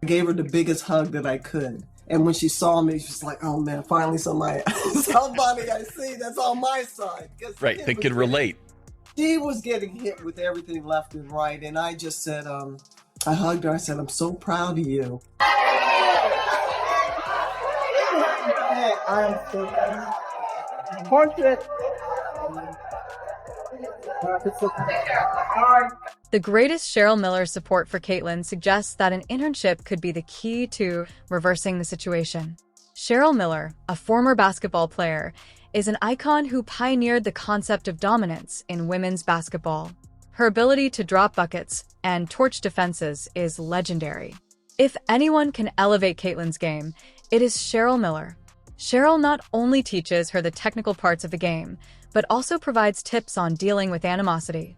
I gave her the biggest hug that I could. And when she saw me, she was like, oh man, finally somebody I see that's on my side. Right, they can relate. She was getting hit with everything left and right. And I just said, I hugged her. I said, I'm so proud of you. I am so proud. Portrait. The greatest Cheryl Miller support for Caitlin suggests that an internship could be the key to reversing the situation. Cheryl Miller, a former basketball player, is an icon who pioneered the concept of dominance in women's basketball. Her ability to drop buckets and torch defenses is legendary. If anyone can elevate Caitlin's game, it is Cheryl Miller. Cheryl not only teaches her the technical parts of the game, but also provides tips on dealing with animosity.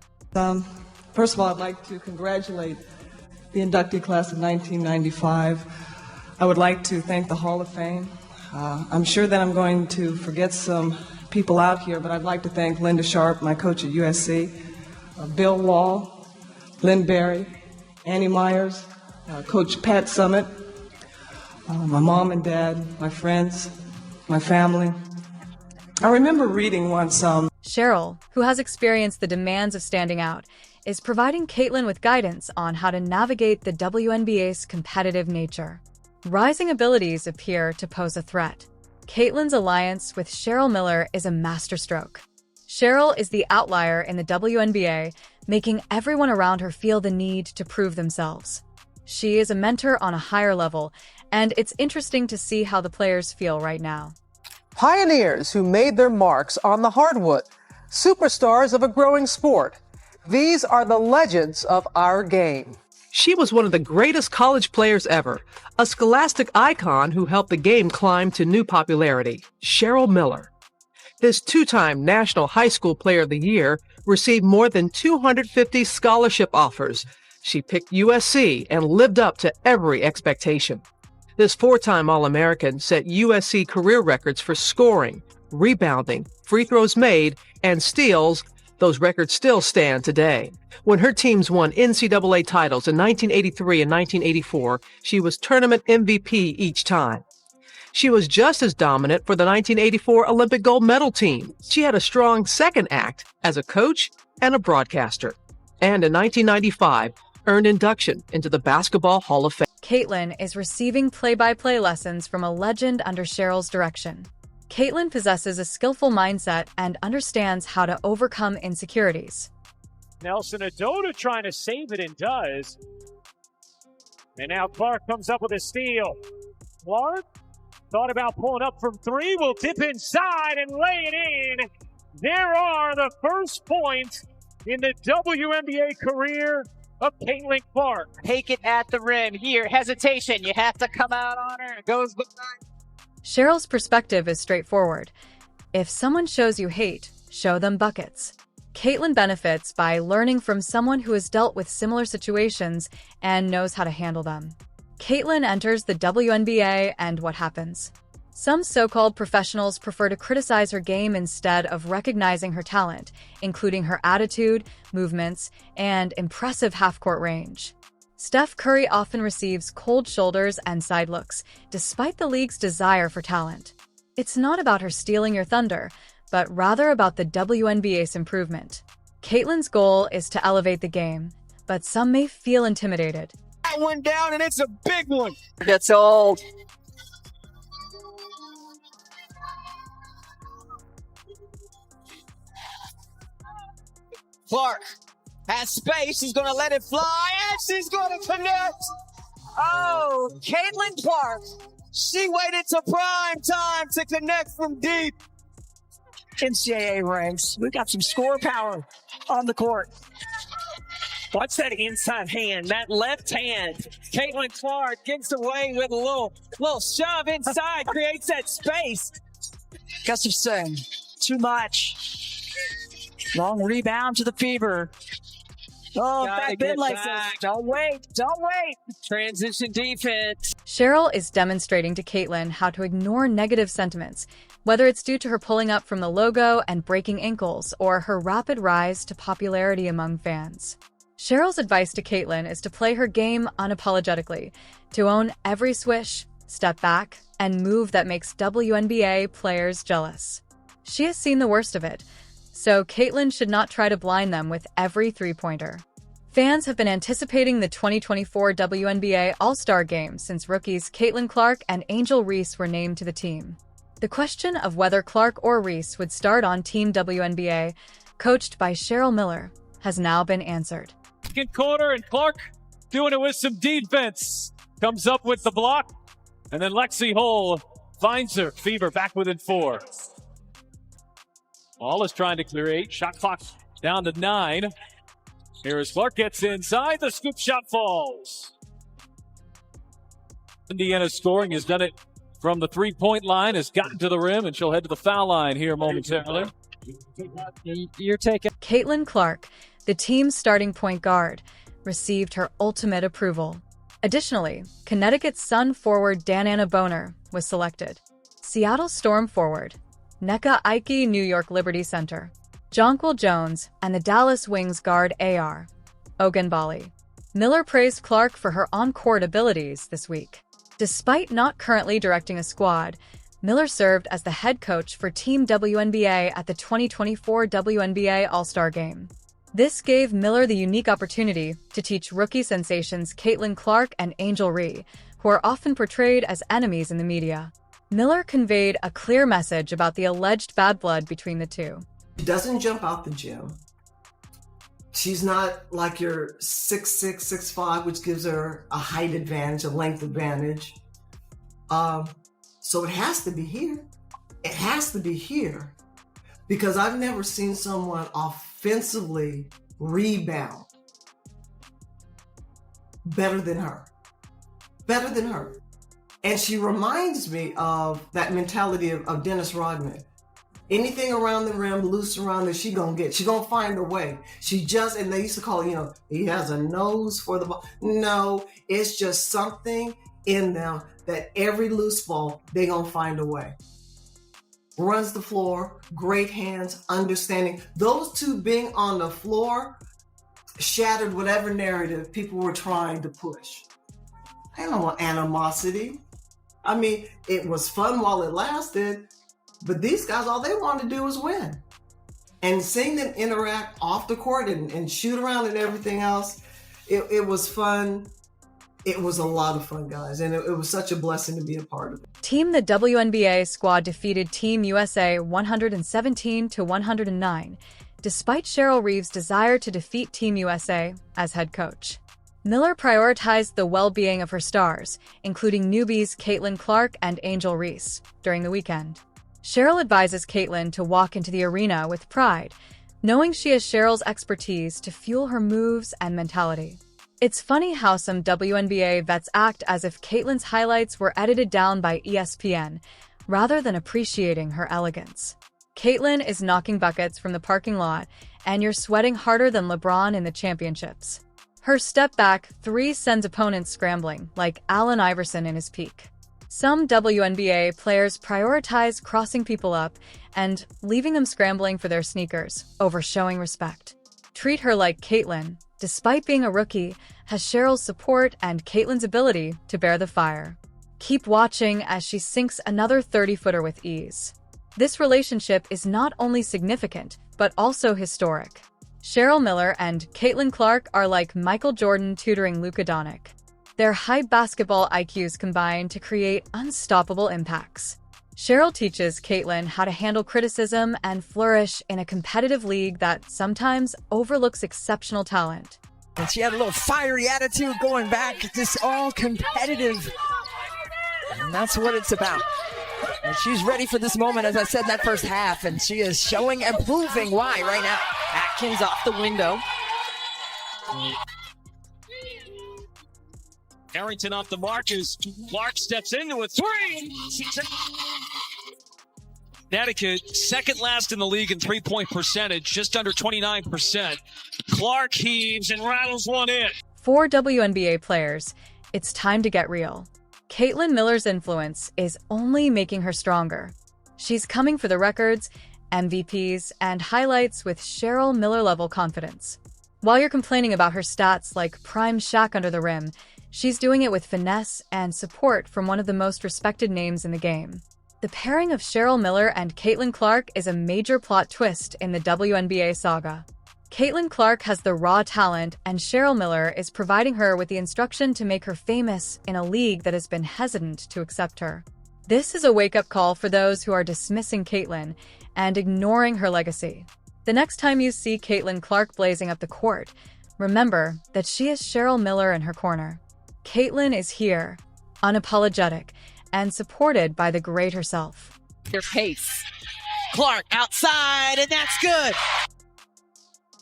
First of all, I'd like to congratulate the inductee class of 1995. I would like to thank the Hall of Fame. I'm sure that I'm going to forget some people out here, but I'd like to thank Linda Sharp, my coach at USC, Bill Wall, Lynn Berry, Annie Myers, Coach Pat Summit, my mom and dad, my friends, my family. I remember reading once, Cheryl, who has experienced the demands of standing out, is providing Caitlin with guidance on how to navigate the WNBA's competitive nature. Rising abilities appear to pose a threat. Caitlin's alliance with Cheryl Miller is a masterstroke. Cheryl is the outlier in the WNBA, making everyone around her feel the need to prove themselves. She is a mentor on a higher level, and it's interesting to see how the players feel right now. Pioneers who made their marks on the hardwood, superstars of a growing sport. These are the legends of our game. She was one of the greatest college players ever, a scholastic icon who helped the game climb to new popularity, Cheryl Miller. This two-time National High School Player of the Year received more than 250 scholarship offers. She picked USC and lived up to every expectation. This four-time All-American set USC career records for scoring, rebounding, free throws made, and steals. Those records still stand today. When her teams won NCAA titles in 1983 and 1984, she was tournament MVP each time. She was just as dominant for the 1984 Olympic gold medal team. She had a strong second act as a coach and a broadcaster. And in 1995, earned induction into the Basketball Hall of Fame. Caitlin is receiving play-by-play lessons from a legend under Cheryl's direction. Caitlin possesses a skillful mindset and understands how to overcome insecurities. Nelson Adota trying to save it and does. And now Clark comes up with a steal. Clark thought about pulling up from three, will dip inside and lay it in. There are the first points in the WNBA career of Caitlin Clark. Take it at the rim. Here, hesitation. You have to come out on her. It goes behind. Cheryl's perspective is straightforward. If someone shows you hate, show them buckets. Caitlin benefits by learning from someone who has dealt with similar situations and knows how to handle them. Caitlin enters the WNBA, and what happens? Some so-called professionals prefer to criticize her game instead of recognizing her talent, including her attitude, movements, and impressive half-court range. Steph Curry often receives cold shoulders and side looks, despite the league's desire for talent. It's not about her stealing your thunder, but rather about the WNBA's improvement. Caitlin's goal is to elevate the game, but some may feel intimidated. That one down, and it's a big one. That's old. Clark has space. She's going to let it fly, and she's going to connect. Oh, Caitlin Clark. She waited to prime time to connect from deep. NCAA ranks. We got some score power on the court. Watch that inside hand, that left hand. Caitlin Clark gets away with a little shove inside, creates that space. Gustafson, too much. Long rebound to the fever. Oh, back bend like this. Don't wait. Transition defense. Cheryl is demonstrating to Caitlin how to ignore negative sentiments, whether it's due to her pulling up from the logo and breaking ankles or her rapid rise to popularity among fans. Cheryl's advice to Caitlin is to play her game unapologetically, to own every swish, step back, and move that makes WNBA players jealous. She has seen the worst of it, so Caitlin should not try to blind them with every three-pointer. Fans have been anticipating the 2024 WNBA All-Star Game since rookies Caitlin Clark and Angel Reese were named to the team. The question of whether Clark or Reese would start on Team WNBA, coached by Cheryl Miller, has now been answered. Second quarter, and Clark doing it with some defense. Comes up with the block, and then Lexi Hull finds her. Fever back within 4. All is trying to clear 8. Shot clock down to 9. Here as Clark gets inside, the scoop shot falls. Indiana scoring has done it from the three-point line, has gotten to the rim, and she'll head to the foul line here momentarily. You're taking Caitlin Clark, the team's starting point guard, received her ultimate approval. Additionally, Connecticut Sun forward Dananna Boner was selected. Seattle Storm forward Nneka Ike, New York Liberty Center, Jonquil Jones, and the Dallas Wings guard A.R. Ogunbali. Miller praised Clark for her on-court abilities this week. Despite not currently directing a squad, Miller served as the head coach for Team WNBA at the 2024 WNBA All-Star Game. This gave Miller the unique opportunity to teach rookie sensations Caitlin Clark and Angel Reese, who are often portrayed as enemies in the media. Miller conveyed a clear message about the alleged bad blood between the two. She doesn't jump out the gym. She's not like your 6'6", 6'5", which gives her a height advantage, a length advantage. So it has to be here. It has to be here. Because I've never seen someone offensively rebound better than her. Better than her. And she reminds me of that mentality of Dennis Rodman. Anything around the rim, loose around it, she gonna get. She gonna find a way. She just, and they used to call it, he has a nose for the ball. No, it's just something in them that every loose ball, they gonna find a way. Runs the floor, great hands, understanding. Those two being on the floor shattered whatever narrative people were trying to push. I don't want animosity. I mean, it was fun while it lasted, but these guys, all they want to do is win. And seeing them interact off the court and shoot around and everything else, it was fun. It was a lot of fun, guys, and it was such a blessing to be a part of it. Team the WNBA squad defeated Team USA 117-109, despite Cheryl Reeves' desire to defeat Team USA as head coach. Miller prioritized the well-being of her stars, including newbies Caitlin Clark and Angel Reese, during the weekend. Cheryl advises Caitlin to walk into the arena with pride, knowing she has Cheryl's expertise to fuel her moves and mentality. It's funny how some WNBA vets act as if Caitlin's highlights were edited down by ESPN, rather than appreciating her elegance. Caitlin is knocking buckets from the parking lot, and you're sweating harder than LeBron in the championships. Her step-back three sends opponents scrambling, like Allen Iverson in his peak. Some WNBA players prioritize crossing people up and leaving them scrambling for their sneakers over showing respect. Treat her like Caitlin, despite being a rookie, has Cheryl's support and Caitlin's ability to bear the fire. Keep watching as she sinks another 30-footer with ease. This relationship is not only significant, but also historic. Cheryl Miller and Caitlin Clark are like Michael Jordan tutoring Luka Doncic. Their high basketball IQs combine to create unstoppable impacts. Cheryl teaches Caitlin how to handle criticism and flourish in a competitive league that sometimes overlooks exceptional talent. And she had a little fiery attitude going back, just all competitive. And that's what it's about. And she's ready for this moment, as I said in that first half, and she is showing and proving why right now. Atkins off the window. Harrington off the mark as Clark steps into a three. Connecticut, second last in the league in three-point percentage, just under 29%. Clark heaves and rattles one in. For WNBA players, it's time to get real. Caitlin Miller's influence is only making her stronger. She's coming for the records, MVPs, and highlights with Cheryl Miller-level confidence. While you're complaining about her stats like prime Shaq under the rim, she's doing it with finesse and support from one of the most respected names in the game. The pairing of Cheryl Miller and Caitlin Clark is a major plot twist in the WNBA saga. Caitlin Clark has the raw talent, and Cheryl Miller is providing her with the instruction to make her famous in a league that has been hesitant to accept her. This is a wake-up call for those who are dismissing Caitlin and ignoring her legacy. The next time you see Caitlin Clark blazing up the court, remember that she has Cheryl Miller in her corner. Caitlin is here, unapologetic, and supported by the great herself. Their pace. Clark outside, and that's good.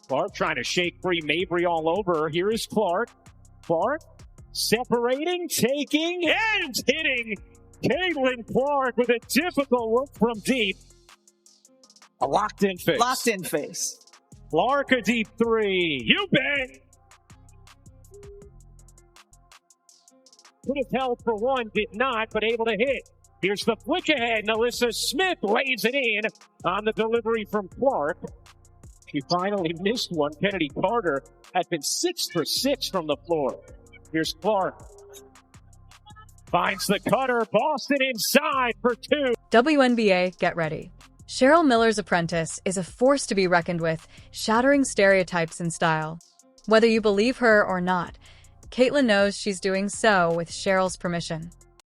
Clark trying to shake free Mabry all over her. Here is Clark. Clark separating, taking, and hitting. Caitlin Clark with a difficult look from deep. A locked-in face. Locked-in face. Clark a deep three. You bet. Could have held for one, did not, but able to hit. Here's the flick ahead. Alyssa Smith lays it in on the delivery from Clark. She finally missed one. Kennedy Carter had been 6 for 6 from the floor. Here's Clark. Finds the cutter. Boston inside for 2. WNBA, get ready. Cheryl Miller's apprentice is a force to be reckoned with, shattering stereotypes in style. Whether you believe her or not, Caitlin knows she's doing so with Cheryl's permission.